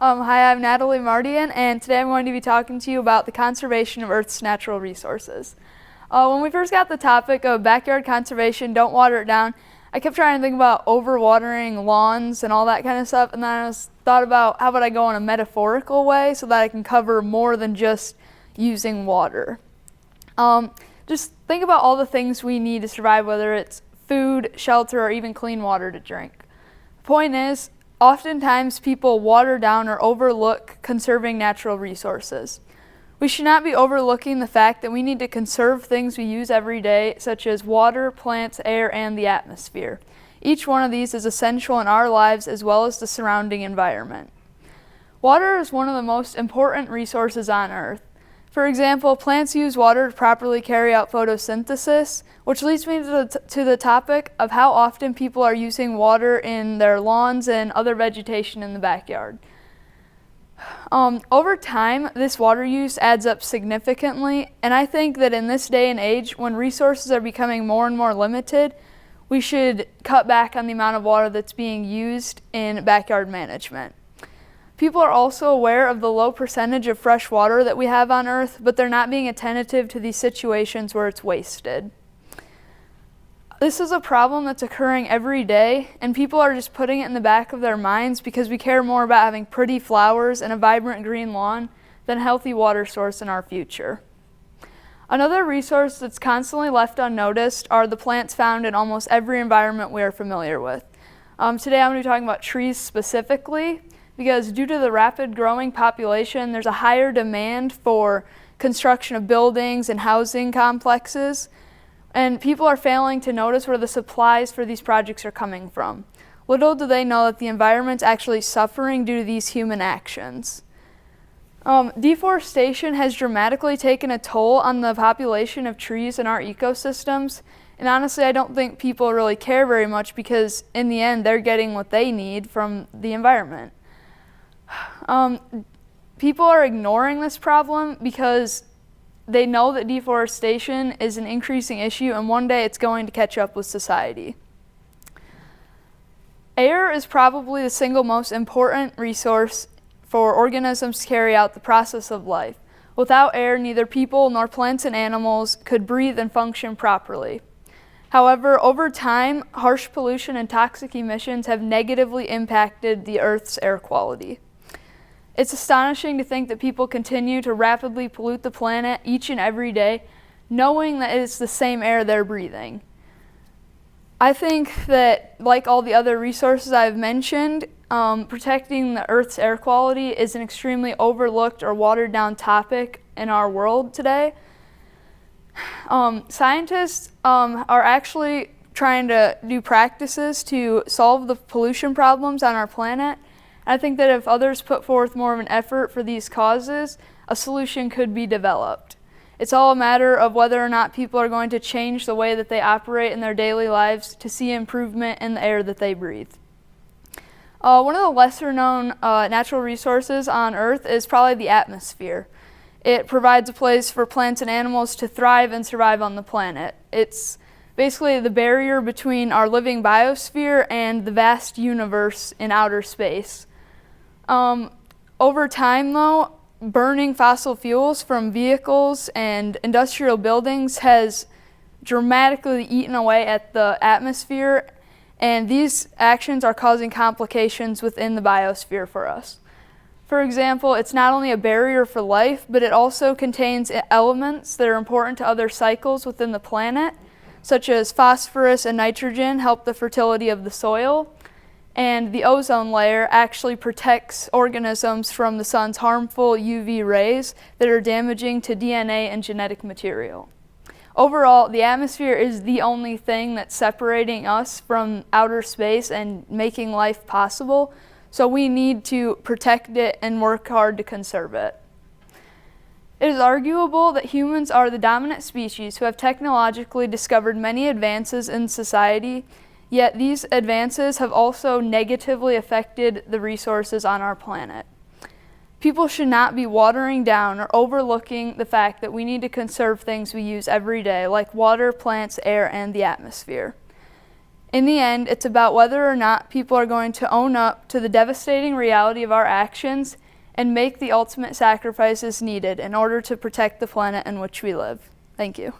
Hi, I'm Natalie Martian, and today I'm going to be talking to you about the conservation of Earth's natural resources. When we first got the topic of backyard conservation, don't water it down, I kept trying to think about overwatering lawns and all that kind of stuff, and then I thought about how about I go in a metaphorical way so that I can cover more than just using water. Just think about all the things we need to survive, whether it's food, shelter, or even clean water to drink. The point is, oftentimes people water down or overlook conserving natural resources. We should not be overlooking the fact that we need to conserve things we use every day, such as water, plants, air, and the atmosphere. Each one of these is essential in our lives as well as the surrounding environment. Water is one of the most important resources on Earth. For example, plants use water to properly carry out photosynthesis, which leads me to the topic of how often people are using water in their lawns and other vegetation in the backyard. Over time, this water use adds up significantly, and I think that in this day and age, when resources are becoming more and more limited, we should cut back on the amount of water that's being used in backyard management. People are also aware of the low percentage of fresh water that we have on Earth, but they're not being attentive to these situations where it's wasted. This is a problem that's occurring every day, and people are just putting it in the back of their minds because we care more about having pretty flowers and a vibrant green lawn than a healthy water source in our future. Another resource that's constantly left unnoticed are the plants found in almost every environment we are familiar with. Today I'm going to be talking about trees specifically, because due to the rapid growing population, there's a higher demand for construction of buildings and housing complexes, and people are failing to notice where the supplies for these projects are coming from. Little do they know that the environment's actually suffering due to these human actions. Deforestation has dramatically taken a toll on the population of trees in our ecosystems, and honestly, I don't think people really care very much because in the end, they're getting what they need from the environment. People are ignoring this problem because they know that deforestation is an increasing issue and one day it's going to catch up with society. Air is probably the single most important resource for organisms to carry out the process of life. Without air, neither people nor plants and animals could breathe and function properly. However, over time, harsh pollution and toxic emissions have negatively impacted the Earth's air quality. It's astonishing to think that people continue to rapidly pollute the planet each and every day, knowing that it's the same air they're breathing. I think that, like all the other resources I've mentioned, protecting the Earth's air quality is an extremely overlooked or watered down topic in our world today. Scientists are actually trying to do practices to solve the pollution problems on our planet. I think that if others put forth more of an effort for these causes, a solution could be developed. It's all a matter of whether or not people are going to change the way that they operate in their daily lives to see improvement in the air that they breathe. One of the lesser known natural resources on Earth is probably the atmosphere. It provides a place for plants and animals to thrive and survive on the planet. It's basically the barrier between our living biosphere and the vast universe in outer space. Over time, though, burning fossil fuels from vehicles and industrial buildings has dramatically eaten away at the atmosphere, and these actions are causing complications within the biosphere for us. For example, it's not only a barrier for life, but it also contains elements that are important to other cycles within the planet, such as phosphorus and nitrogen help the fertility of the soil. And the ozone layer actually protects organisms from the sun's harmful UV rays that are damaging to DNA and genetic material. Overall, the atmosphere is the only thing that's separating us from outer space and making life possible, so we need to protect it and work hard to conserve it. It is arguable that humans are the dominant species who have technologically discovered many advances in society. Yet these advances have also negatively affected the resources on our planet. People should not be watering down or overlooking the fact that we need to conserve things we use every day, like water, plants, air, and the atmosphere. In the end, it's about whether or not people are going to own up to the devastating reality of our actions and make the ultimate sacrifices needed in order to protect the planet in which we live. Thank you.